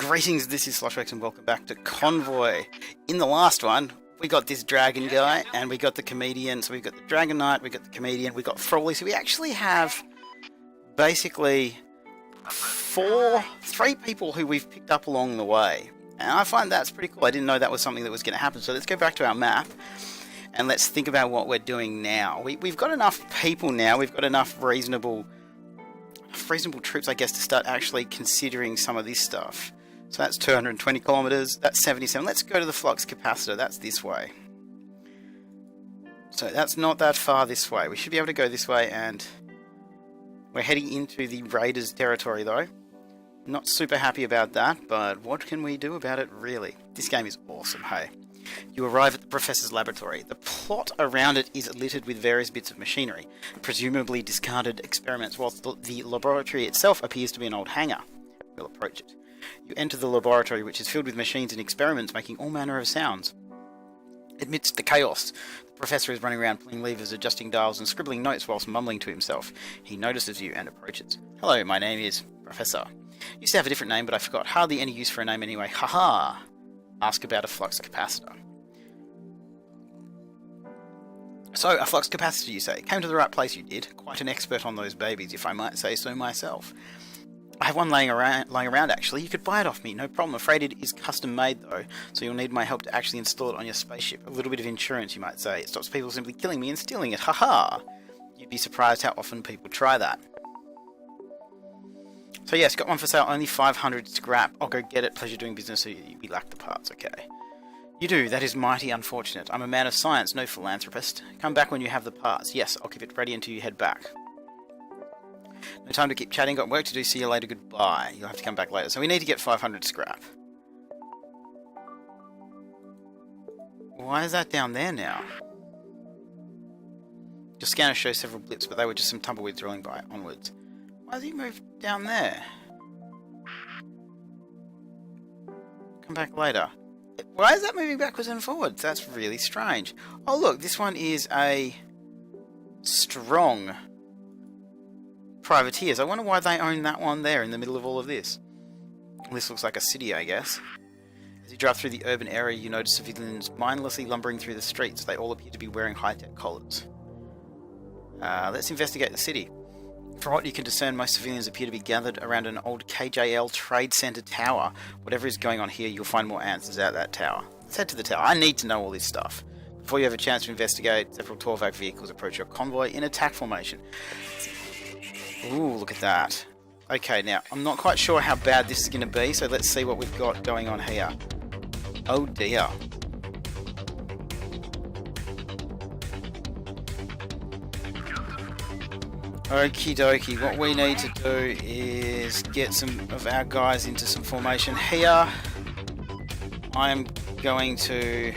Greetings, this is Sloshrex and welcome back to Convoy. In the last one, we got this dragon guy and we got the comedian. So we've got the Dragon Knight, we got the comedian, we got Frawley. So we actually have basically three people who we've picked up along the way. And I find that's pretty cool. I didn't know that was something that was going to happen. So let's go back to our map and let's think about what we're doing now. We've got enough people now. We've got enough reasonable troops, I guess, to start actually considering some of this stuff. So that's 220 kilometers, that's 77. Let's go to the flux capacitor, that's this way. So that's not that far this way. We should be able to go this way, and we're heading into the Raiders territory though. Not super happy about that, but what can we do about it really? This game is awesome, hey. You arrive at the professor's laboratory. The plot around it is littered with various bits of machinery, presumably discarded experiments, whilst the laboratory itself appears to be an old hangar. We'll approach it. You enter the laboratory, which is filled with machines and experiments making all manner of sounds. Amidst the chaos, the professor is running around pulling levers, adjusting dials and scribbling notes whilst mumbling to himself. He notices you and approaches. Hello, my name is Professor. Used to have a different name, but I forgot. Hardly any use for a name anyway. Haha! Ask about a flux capacitor. So, a flux capacitor, you say. Came to the right place, you did. Quite an expert on those babies, if I might say so myself. I have one lying around actually. You could buy it off me, no problem. Afraid it is custom made though, so you'll need my help to actually install it on your spaceship. A little bit of insurance, you might say. It stops people simply killing me and stealing it. Haha! You'd be surprised how often people try that. So yes, got one for sale, only 500 scrap. I'll go get it. Pleasure doing business, so we lack the parts, okay. You do, that is mighty unfortunate. I'm a man of science, no philanthropist. Come back when you have the parts. Yes, I'll keep it ready until you head back. No time to keep chatting, got work to do, see you later, goodbye. You'll have to come back later. So we need to get 500 scrap. Why is that down there now? Your scanner shows several blips, but they were just some tumbleweeds rolling by onwards. Why has he moved down there? Come back later. Why is that moving backwards and forwards? That's really strange. Oh look, this one is a strong privateers. I wonder why they own that one there in the middle of all of this. This looks like a city, I guess. As you drive through the urban area, you notice civilians mindlessly lumbering through the streets. They all appear to be wearing high-tech collars. Let's investigate the city. From what you can discern, most civilians appear to be gathered around an old KJL Trade Center tower. Whatever is going on here, you'll find more answers at that tower. Let's head to the tower. I need to know all this stuff. Before you have a chance to investigate, several Torvac vehicles approach your convoy in attack formation. Ooh, look at that. Okay, now, I'm not quite sure how bad this is going to be, so let's see what we've got going on here. Oh dear. Okie dokie, what we need to do is get some of our guys into some formation here. I'm going to...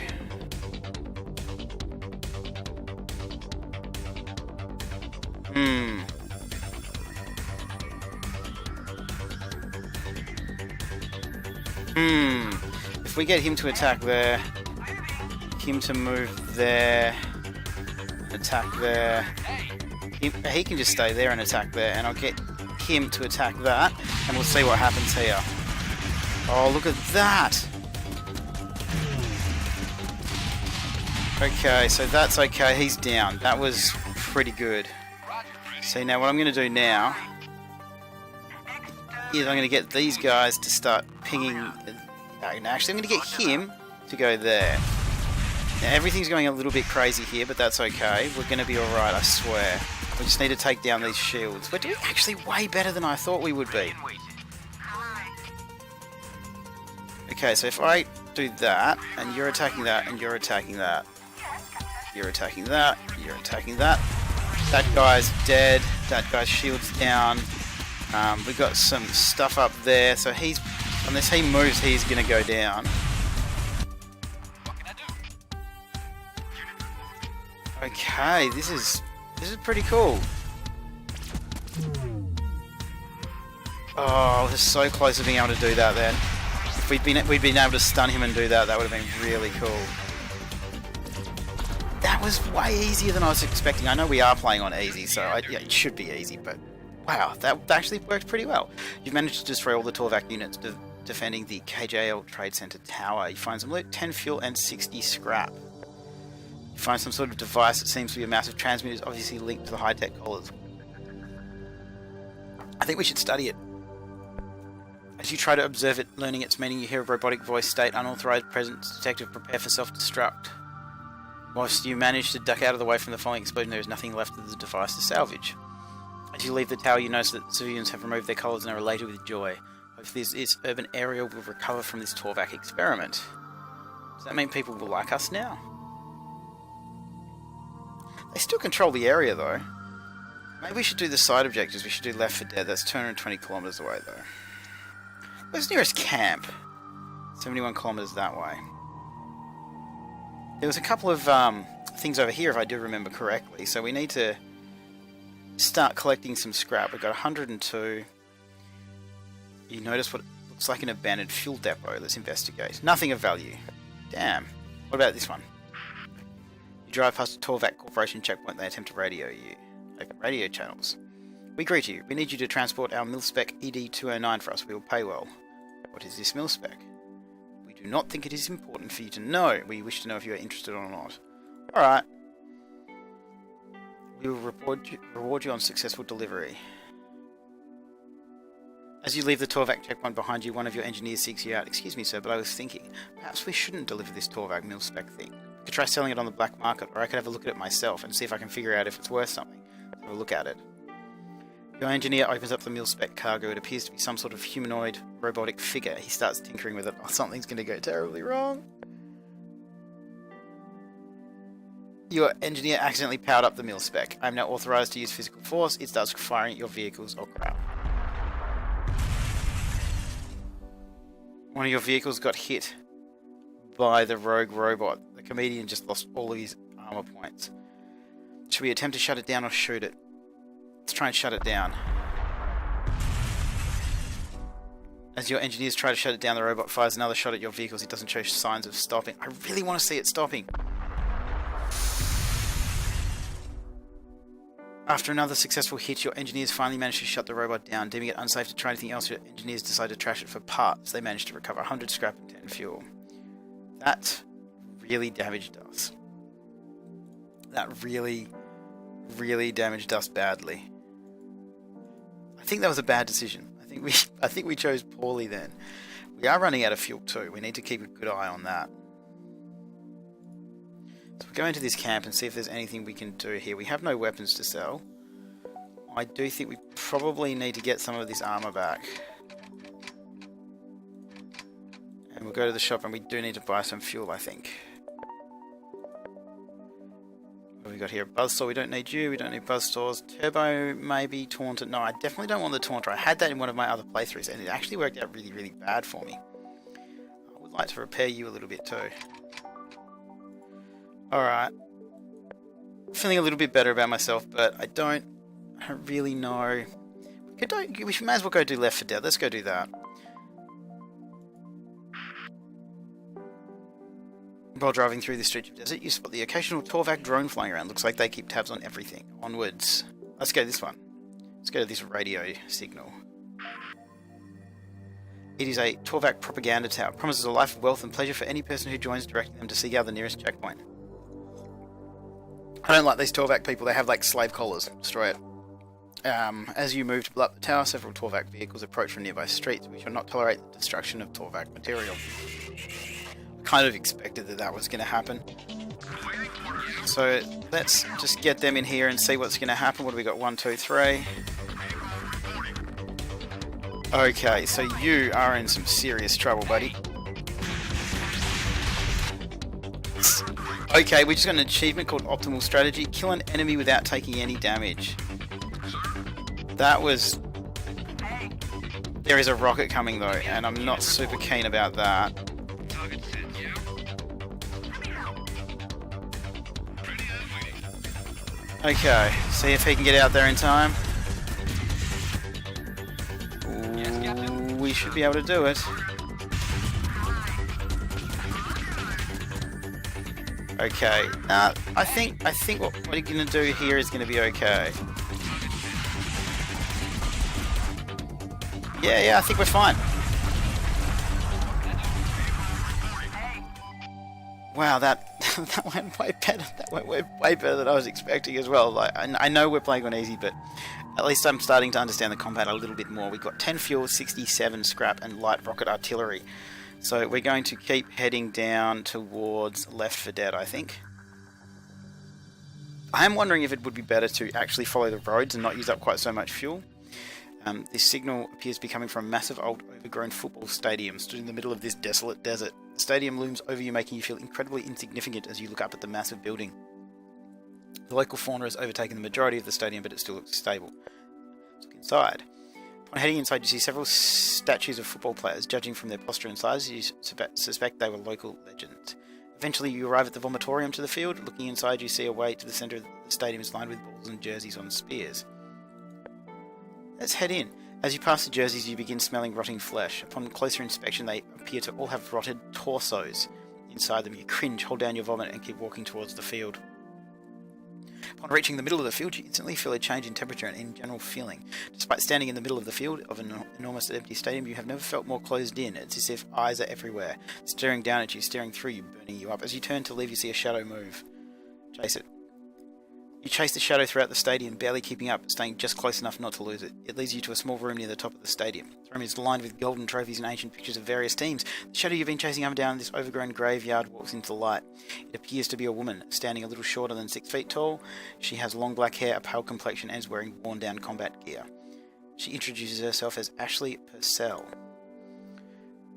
If we get him to attack there, him to move there, attack there, he can just stay there and attack there, and I'll get him to attack that, and we'll see what happens here. Oh, look at that! Okay, so that's okay, he's down. That was pretty good. See, now what I'm going to do now is I'm going to get these guys to start pinging... Actually, I'm going to get him to go there. Now, everything's going a little bit crazy here, but that's okay. We're going to be alright, I swear. We just need to take down these shields. We're doing actually way better than I thought we would be. Okay, so if I do that, and you're attacking that, and you're attacking that, you're attacking that, you're attacking that, that guy's dead, that guy's shield's down, we've got some stuff up there, so he's, unless he moves, he's going to go down. Okay, this is pretty cool. Oh, we're so close to being able to do that then. If we'd been able to stun him and do that, that would have been really cool. That was way easier than I was expecting. I know we are playing on easy, so yeah, it should be easy, but wow, that actually worked pretty well. You've managed to destroy all the Torvac units defending the KJL Trade Center tower. You find some loot, 10 fuel and 60 scrap. You find some sort of device that seems to be a massive transmitter, is obviously linked to the high-tech collars. I think we should study it. As you try to observe it, learning its meaning, you hear a robotic voice state, "Unauthorized presence detective, prepare for self-destruct." Whilst you manage to duck out of the way from the falling explosion, there is nothing left of the device to salvage. As you leave the tower, you notice that civilians have removed their collars and are elated with joy. Hopefully this urban area will recover from this Torvac experiment. Does that mean people will like us now? They still control the area though. Maybe we should do the side objectives. We should do Left 4 Dead. That's 220 kilometers away though. Where's the nearest camp? 71 kilometers that way. There was a couple of things over here if I do remember correctly. So we need to start collecting some scrap. We've got 102. You notice what looks like an abandoned fuel depot. Let's investigate. Nothing of value. Damn. What about this one? You drive past a Torvac Corporation checkpoint. They attempt to radio you. Open radio channels. We greet you. We need you to transport our mil-spec ED-209 for us. We will pay well. What is this mil-spec? We do not think it is important for you to know. We wish to know if you are interested or not. Alright. We will reward you on successful delivery. As you leave the Torvac checkpoint behind you, one of your engineers seeks you out. Excuse me, sir, but I was thinking, perhaps we shouldn't deliver this Torvac mil-spec thing. I could try selling it on the black market, or I could have a look at it myself and see if I can figure out if it's worth something. Have a look at it. Your engineer opens up the mil-spec cargo. It appears to be some sort of humanoid robotic figure. He starts tinkering with it. Oh, something's going to go terribly wrong. Your engineer accidentally powered up the mil-spec. I am now authorized to use physical force. It starts firing at your vehicles. Oh crap. One of your vehicles got hit by the rogue robot. The comedian just lost all of his armor points. Should we attempt to shut it down or shoot it? Let's try and shut it down. As your engineers try to shut it down, the robot fires another shot at your vehicles. It doesn't show signs of stopping. I really want to see it stopping. After another successful hit, your engineers finally manage to shut the robot down. Deeming it unsafe to try anything else, your engineers decide to trash it for parts. They manage to recover 100 scrap and 10 fuel. That really damaged us. That really damaged us badly. I think that was a bad decision. I think we chose poorly then. We are running out of fuel too. We need to keep a good eye on that. So we'll go into this camp and see if there's anything we can do here. We have no weapons to sell. I do think we probably need to get some of this armor back. And we'll go to the shop and we do need to buy some fuel, I think. What have we got here? Buzzsaw, we don't need you. We don't need buzzsaws. Turbo, maybe. Taunter. No, I definitely don't want the Taunter. I had that in one of my other playthroughs and it actually worked out really bad for me. I would like to repair you a little bit too. Alright. Feeling a little bit better about myself, but I don't really know. We may as well go do Left 4 Dead. Let's go do that. While driving through the stretch of desert, you spot the occasional Torvac drone flying around. Looks like they keep tabs on everything. Onwards. Let's go this one. Let's go to this radio signal. It is a Torvac propaganda tower. Promises a life of wealth and pleasure for any person who joins, directing them to seek out the nearest checkpoint. I don't like these Torvac people. They have like slave collars. Destroy it. As you move to blow up the tower, several Torvac vehicles approach from nearby streets. We shall not tolerate the destruction of Torvac material. Kind of expected that was going to happen. So let's just get them in here and see what's going to happen. What do we got? 1, 2, 3. Okay, so you are in some serious trouble, buddy. Okay, we just got an achievement called Optimal Strategy. Kill an enemy without taking any damage. That was... There is a rocket coming though, and I'm not super keen about that. Okay, see if he can get out there in time. Ooh, we should be able to do it. Okay, I think what you're gonna do here is gonna be okay. Yeah, I think we're fine. Wow, that that went way better. That went way better than I was expecting as well. Like, I know we're playing on easy, but at least I'm starting to understand the combat a little bit more. We've got 10 fuel, 67 scrap, and light rocket artillery. So we're going to keep heading down towards Left 4 Dead, I think. I am wondering if it would be better to actually follow the roads and not use up quite so much fuel. This signal appears to be coming from a massive old overgrown football stadium stood in the middle of this desolate desert. The stadium looms over you, making you feel incredibly insignificant as you look up at the massive building. The local fauna has overtaken the majority of the stadium, but it still looks stable. Let's look inside. Upon heading inside, you see several statues of football players. Judging from their posture and size, you suspect they were local legends. Eventually, you arrive at the vomitorium to the field. Looking inside, you see a way to the centre of the stadium is lined with balls and jerseys on spears. Let's head in. As you pass the jerseys, you begin smelling rotting flesh. Upon closer inspection, they appear to all have rotted torsos inside them. You cringe, hold down your vomit, and keep walking towards the field. Upon reaching the middle of the field, you instantly feel a change in temperature and in general feeling. Despite standing in the middle of the field of an enormous empty stadium, you have never felt more closed in. It's as if eyes are everywhere, staring down at you, staring through you, burning you up. As you turn to leave, you see a shadow move. Chase it. You chase the shadow throughout the stadium, barely keeping up, staying just close enough not to lose it. It leads you to a small room near the top of the stadium. The room is lined with golden trophies and ancient pictures of various teams. The shadow you've been chasing up and down this overgrown graveyard walks into the light. It appears to be a woman, standing a little shorter than 6 feet tall. She has long black hair, a pale complexion, and is wearing worn-down combat gear. She introduces herself as Ashley Purcell.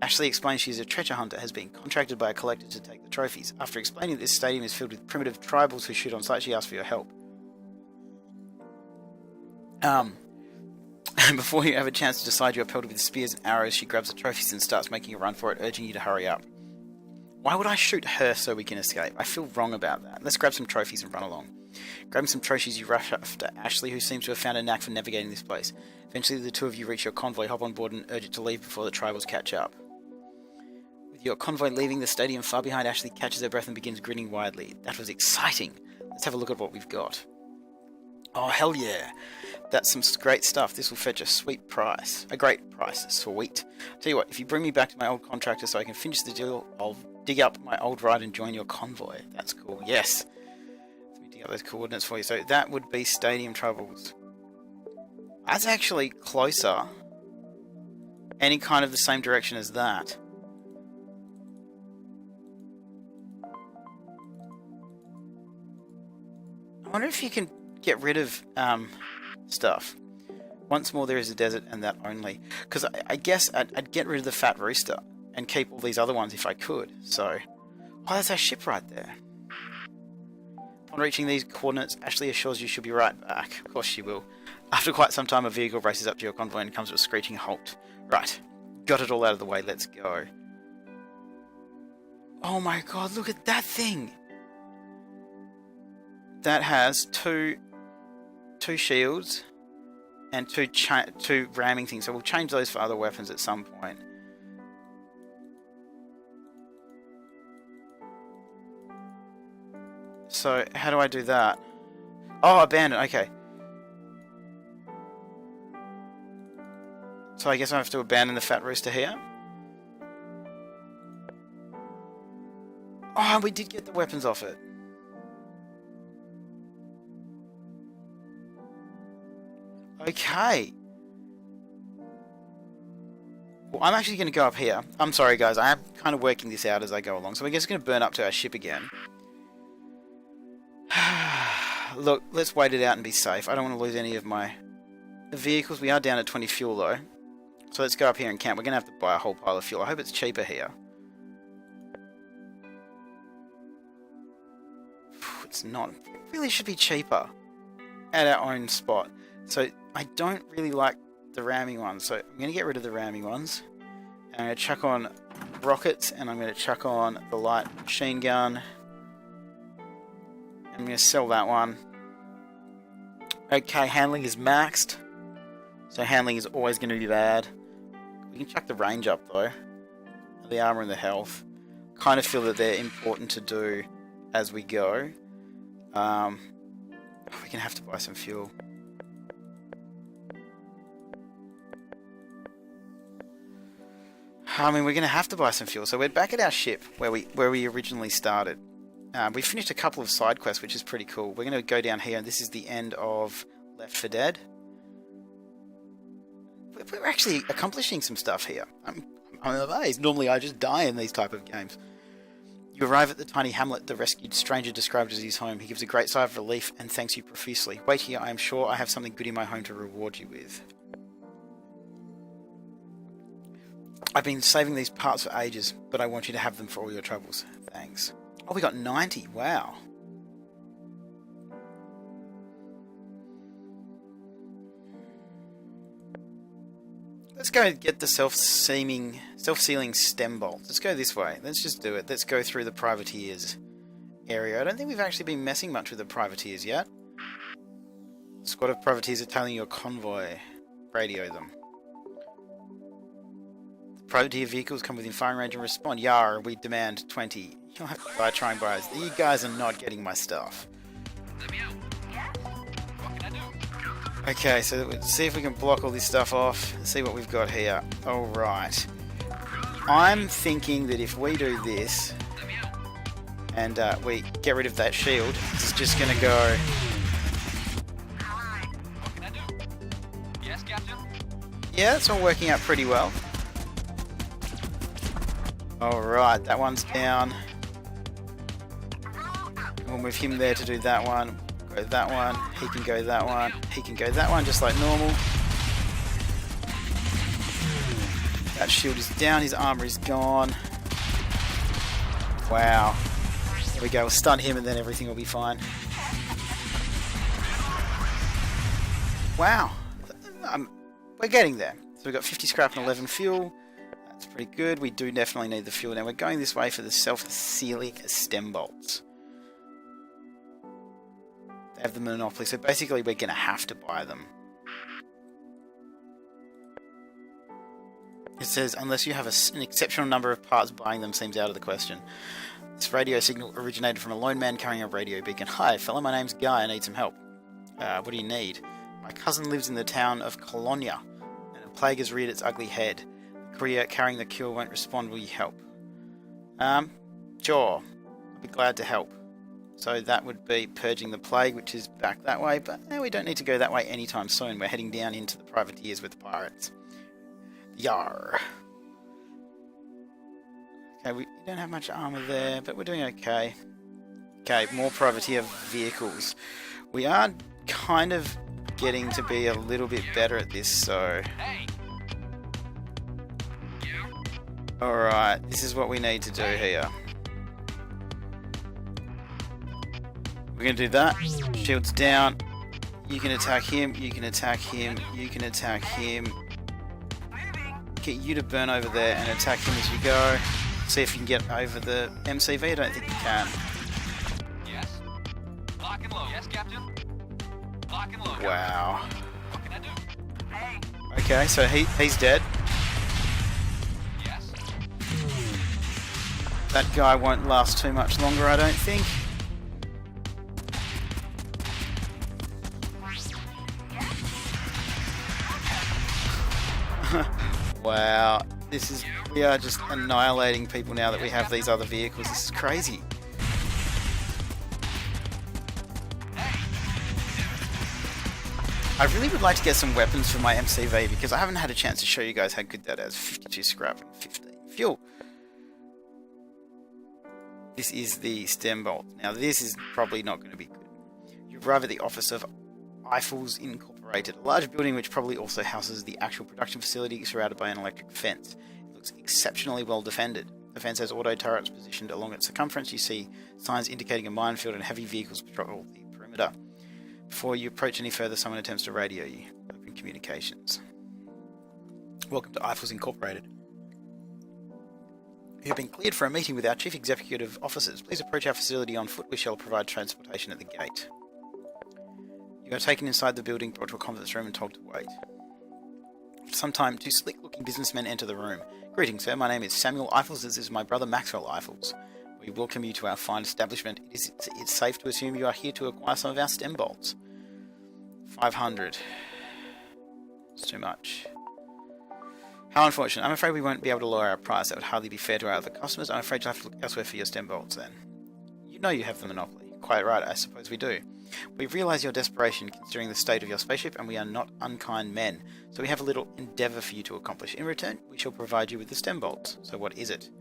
Ashley explains she is a treasure hunter, has been contracted by a collector to take the trophies. After explaining that this stadium is filled with primitive tribals who shoot on sight, she asks for your help. Before you have a chance to decide, you're pelted with spears and arrows. She grabs the trophies and starts making a run for it, urging you to hurry up. Why would I shoot her so we can escape? I feel wrong about that. Let's grab some trophies and run along. Grabbing some trophies, you rush after Ashley, who seems to have found a knack for navigating this place. Eventually, the two of you reach your convoy, hop on board, and urge it to leave before the tribals catch up. With your convoy leaving the stadium far behind, Ashley catches her breath and begins grinning widely. That was exciting. Let's have a look at what we've got. Oh, hell yeah. That's some great stuff. This will fetch a sweet price. A great price. Sweet. Tell you what, if you bring me back to my old contractor so I can finish the deal, I'll dig up my old ride and join your convoy. That's cool. Yes. Let me dig up those coordinates for you. So that would be Stadium Troubles. That's actually closer. Any kind of the same direction as that. I wonder if you can get rid of stuff. Once more, there is a desert, and that only. Because I guess I'd get rid of the fat rooster and keep all these other ones if I could. So, oh, that's our ship right there. Upon reaching these coordinates, Ashley assures you she'll be right back. Of course she will. After quite some time, a vehicle races up to your convoy and comes to a screeching halt. Right, got it all out of the way. Let's go. Oh my god! Look at that thing. That has two shields and two ramming things. So we'll change those for other weapons at some point. So how do I do that? Oh, abandon. Okay. So I guess I have to abandon the fat rooster here. Oh, we did get the weapons off it. Okay. Well, I'm actually going to go up here. I'm sorry, guys. I am kind of working this out as I go along. So I guess it's going to burn up to our ship again. Look, let's wait it out and be safe. I don't want to lose any of my vehicles. We are down at 20 fuel, though. So let's go up here and camp. We're going to have to buy a whole pile of fuel. I hope it's cheaper here. It's not. It really should be cheaper at our own spot. So I don't really like the ramming ones, so I'm going to get rid of the ramming ones. And I'm going to chuck on rockets, and I'm going to chuck on the light machine gun. I'm going to sell that one. Okay, handling is maxed, so handling is always going to be bad. We can chuck the range up though. The armor and the health. Kind of feel that they're important to do as we go. We're going to have to buy some fuel. I mean, we're going to have to buy some fuel. So we're back at our ship where we originally started. We finished a couple of side quests, which is pretty cool. We're going to go down here, and this is the end of Left 4 Dead. We're actually accomplishing some stuff here. I'm amazed. Normally I just die in these type of games. You arrive at the tiny hamlet the rescued stranger described as his home. He gives a great sigh of relief and thanks you profusely. Wait here, I am sure I have something good in my home to reward you with. I've been saving these parts for ages, but I want you to have them for all your troubles. Thanks. Oh, we got 90. Wow. Let's go get the self-sealing stem bolts. Let's go this way. Let's just do it. Let's go through the privateers area. I don't think we've actually been messing much with the privateers yet. A squad of privateers are tailing your convoy. Radio them. The privateer vehicles come within firing range and respond. Yar, we demand 20. You'll have to buy trying buyers. You guys are not getting my stuff. Let me out. What can I do? Okay, so let's see if we can block all this stuff off. Let's see what we've got here. Alright. I'm thinking that if we do this, and we get rid of that shield, it's just going to go... What can I do? Yes, Captain? Yeah, it's all working out pretty well. Alright, that one's down. We'll move him there to do that one. Go that one, he can go that one, he can go that one, just like normal. That shield is down, his armor is gone. Wow. There we go, we'll stun him and then everything will be fine. Wow. We're getting there. So we've got 50 scrap and 11 fuel. That's pretty good. We do definitely need the fuel. Now we're going this way for the self-sealing stem bolts. They have the monopoly, so basically we're going to have to buy them. It says, unless you have an exceptional number of parts, buying them seems out of the question. This radio signal originated from a lone man carrying a radio beacon. Hi, fella, my name's Guy, I need some help. What do you need? My cousin lives in the town of Colonia, and a plague has reared its ugly head. The courier carrying the cure won't respond, will you help? Sure. I'll be glad to help. So that would be purging the plague, which is back that way, but we don't need to go that way anytime soon. We're heading down into the privateers with the pirates. Yar. Okay, we don't have much armor there, but we're doing okay. Okay, more privateer vehicles. We are kind of getting to be a little bit better at this, so... Alright, this is what we need to do here. We're going to do that. Shields down. You can attack him, you can attack him, you can attack him. Get you to burn over there and attack him as you go. See if you can get over the MCV. I don't think you can. Yes. Lock and load. Yes, Captain. Lock and load. Wow. What can I do? Hey. Okay, so he's dead. Yes. That guy won't last too much longer, I don't think. Wow, we are just annihilating people now that we have these other vehicles. This is crazy. I really would like to get some weapons for my MCV because I haven't had a chance to show you guys how good that is. 52 scrap and 15 fuel. This is the stem bolt. Now this is probably not going to be good. You arrive at the office of Eiffels Incorporated, a large building which probably also houses the actual production facility surrounded by an electric fence. It looks exceptionally well defended. The fence has auto turrets positioned along its circumference. You see signs indicating a minefield and heavy vehicles patrol the perimeter. Before you approach any further, someone attempts to radio you. Open communications. Welcome to Eiffels Incorporated. You have been cleared for a meeting with our chief executive officers. Please approach our facility on foot. We shall provide transportation at the gate. You are taken inside the building, brought to a conference room and told to wait. After some time, two slick-looking businessmen enter the room. Greetings, sir. My name is Samuel Eiffels. This is my brother Maxwell Eiffels. We welcome you to our fine establishment. It's safe to assume you are here to acquire some of our stem bolts. 500. It's too much. How unfortunate. I'm afraid we won't be able to lower our price. That would hardly be fair to our other customers. I'm afraid you'll have to look elsewhere for your stem bolts then. You know you have the monopoly. Quite right, I suppose we do. We realise your desperation considering the state of your spaceship, and we are not unkind men. So we have a little endeavour for you to accomplish. In return, we shall provide you with the stem bolts. So what is it?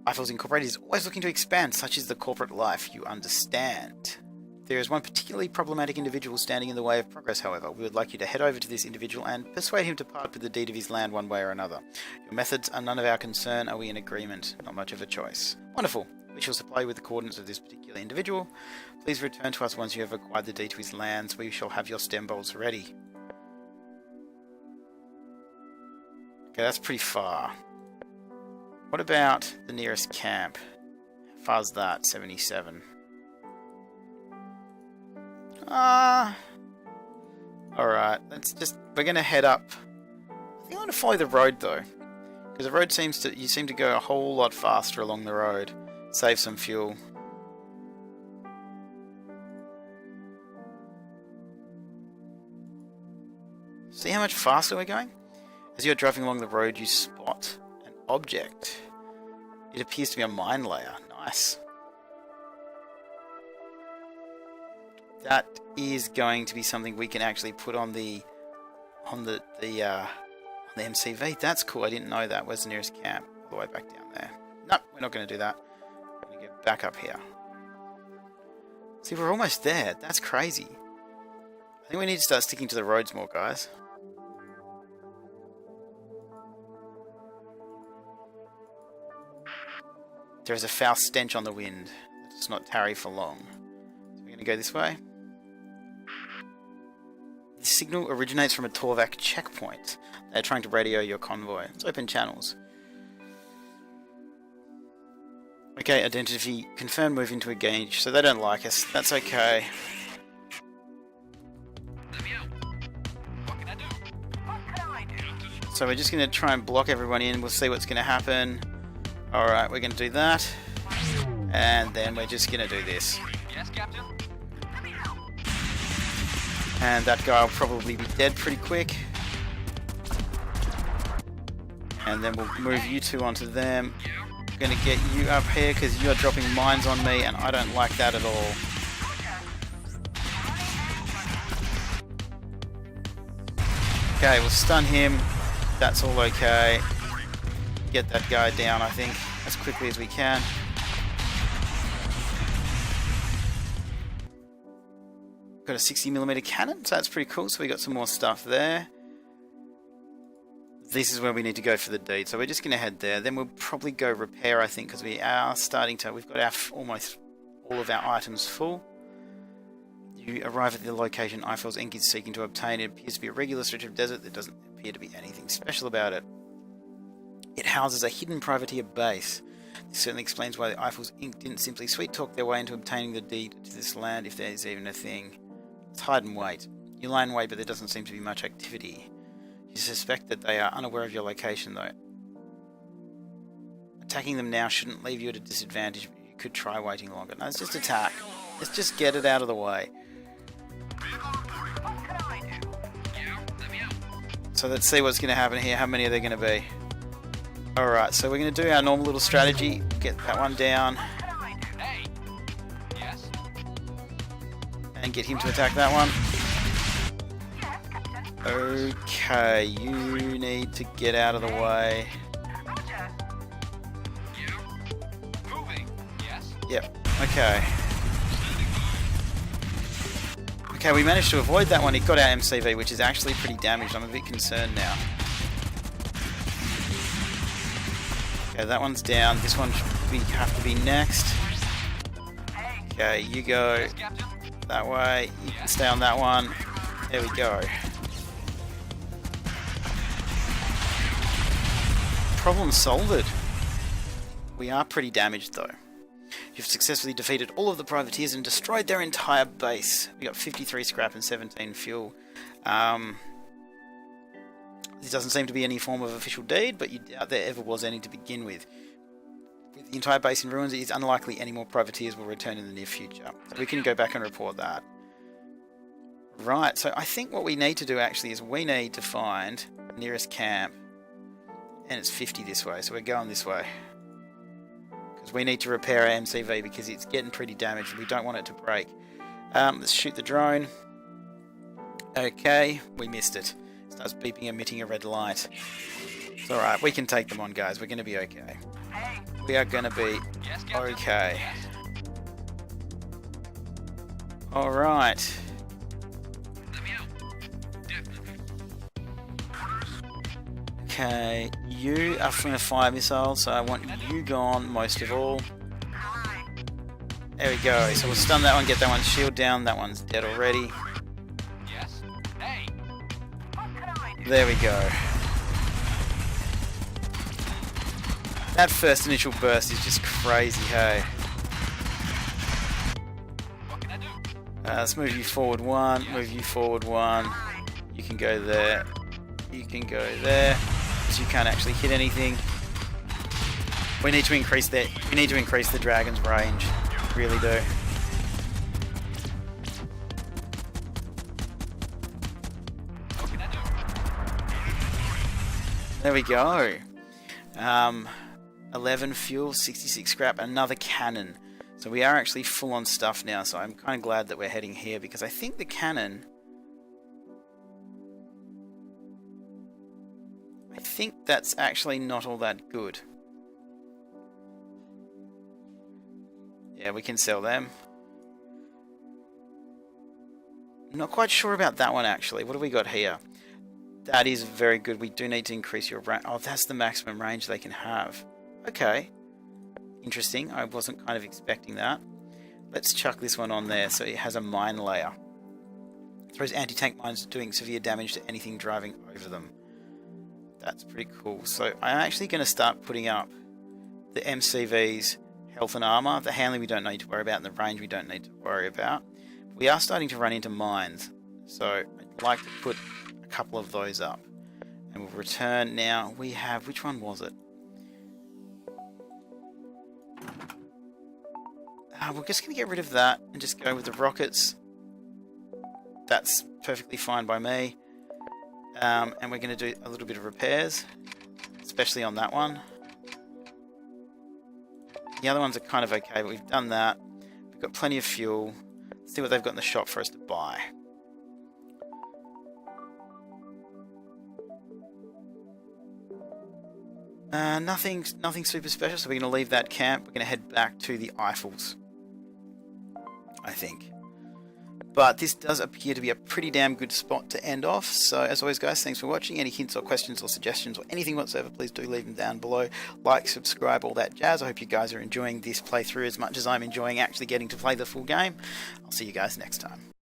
Eiffels Incorporated is always looking to expand. Such is the corporate life, you understand. There is one particularly problematic individual standing in the way of progress, however. We would like you to head over to this individual and persuade him to part with the deed of his land one way or another. Your methods are none of our concern. Are we in agreement? Not much of a choice. Wonderful. We shall supply you with the coordinates of this particular individual. Please return to us once you have acquired the deed to his lands. We shall have your stem bolts ready. Okay, that's pretty far. What about the nearest camp? How far's that? 77. Alright, we're gonna head up. I think I want to follow the road though. Because the road you seem to go a whole lot faster along the road. Save some fuel. See how much faster we're going? As you're driving along the road, you spot an object. It appears to be a mine layer. Nice. That is going to be something we can actually put on the MCV. That's cool. I didn't know that. Where's the nearest camp? All the way back down there. No, we're not going to do that. We're going to get back up here. See, we're almost there. That's crazy. I think we need to start sticking to the roads more, guys. There is a foul stench on the wind that does not tarry for long. So we're going to go this way. The signal originates from a Torvac checkpoint. They're trying to radio your convoy. Let's open channels. Okay, identity confirmed, move into engage. So they don't like us. That's okay. So we're just going to try and block everyone in. We'll see what's going to happen. Alright, we're going to do that. And then we're just going to do this. Yes, Captain. And that guy will probably be dead pretty quick. And then we'll move you two onto them. I'm going to get you up here because you are dropping mines on me and I don't like that at all. Okay, we'll stun him. That's all okay. Get that guy down, I think, as quickly as we can. Got a 60mm cannon, so that's pretty cool. So we got some more stuff there. This is where we need to go for the deed. So we're just going to head there. Then we'll probably go repair, I think, because we are starting to... We've got our almost all of our items full. You arrive at the location Eiffel's Inc. is seeking to obtain. It appears to be a regular stretch of desert. There doesn't appear to be anything special about it. It houses a hidden privateer base. This certainly explains why the Eiffel's Inc. didn't simply sweet-talk their way into obtaining the deed to this land, if there is even a thing. It's hide and wait. You lie in wait, but there doesn't seem to be much activity. You suspect that they are unaware of your location, though. Attacking them now shouldn't leave you at a disadvantage, but you could try waiting longer. No, let's just attack. Let's just get it out of the way. So let's see what's going to happen here. How many are there going to be? Alright, so we're going to do our normal little strategy. Get that one down. And get him to attack that one. Okay, you need to get out of the way. Yep, okay. Okay, we managed to avoid that one. He got our MCV, which is actually pretty damaged. I'm a bit concerned now. Okay, that one's down. This one we have to be next. Okay, you go that way. You can stay on that one. There we go. Problem solved. We are pretty damaged though. You've successfully defeated all of the privateers and destroyed their entire base. We got 53 scrap and 17 fuel. This doesn't seem to be any form of official deed, but you doubt there ever was any to begin with. With the entire base in ruins, it is unlikely any more privateers will return in the near future. So we can go back and report that. Right, so I think what we need to do actually is we need to find the nearest camp. And it's 50 this way, so we're going this way. Because we need to repair our MCV because it's getting pretty damaged and we don't want it to break. Let's shoot the drone. Okay, we missed it. It starts beeping, emitting a red light. It's alright, we can take them on, guys. We're going to be okay. We are going to be okay. Alright. Okay, you are from a fire missile, so I want you gone most of all. There we go. So we'll stun that one, get that one's shield down. That one's dead already. Yes. Hey. There we go. That first initial burst is just crazy, hey. What can I do? Let's move you forward one, move you forward one. You can go there. You can go there. Because you can't actually hit anything. We need to increase that. We need to increase the dragon's range. We really do. What can I do? There we go. 11 fuel, 66 scrap, another cannon. So we are actually full on stuff now, so I'm kind of glad that we're heading here because I think the cannon... I think that's actually not all that good. Yeah, we can sell them. I'm not quite sure about that one actually. What have we got here? That is very good. We do need to increase your range. Oh, that's the maximum range they can have. Okay. Interesting. I wasn't kind of expecting that. Let's chuck this one on there so it has a mine layer. Throws anti-tank mines doing severe damage to anything driving over them. That's pretty cool. So I'm actually going to start putting up the MCV's health and armor. The handling we don't need to worry about and the range we don't need to worry about. We are starting to run into mines. So I'd like to put a couple of those up. And we'll return now. We have... Which one was it? We're just going to get rid of that and just go with the rockets. That's perfectly fine by me. And we're going to do a little bit of repairs, especially on that one. The other ones are kind of okay, but we've done that. We've got plenty of fuel. Let's see what they've got in the shop for us to buy. Nothing super special, so we're going to leave that camp. We're going to head back to the Eiffels, I think. But this does appear to be a pretty damn good spot to end off. So as always, guys, thanks for watching. Any hints or questions or suggestions or anything whatsoever, please do leave them down below. Like, subscribe, all that jazz. I hope you guys are enjoying this playthrough as much as I'm enjoying actually getting to play the full game. I'll see you guys next time.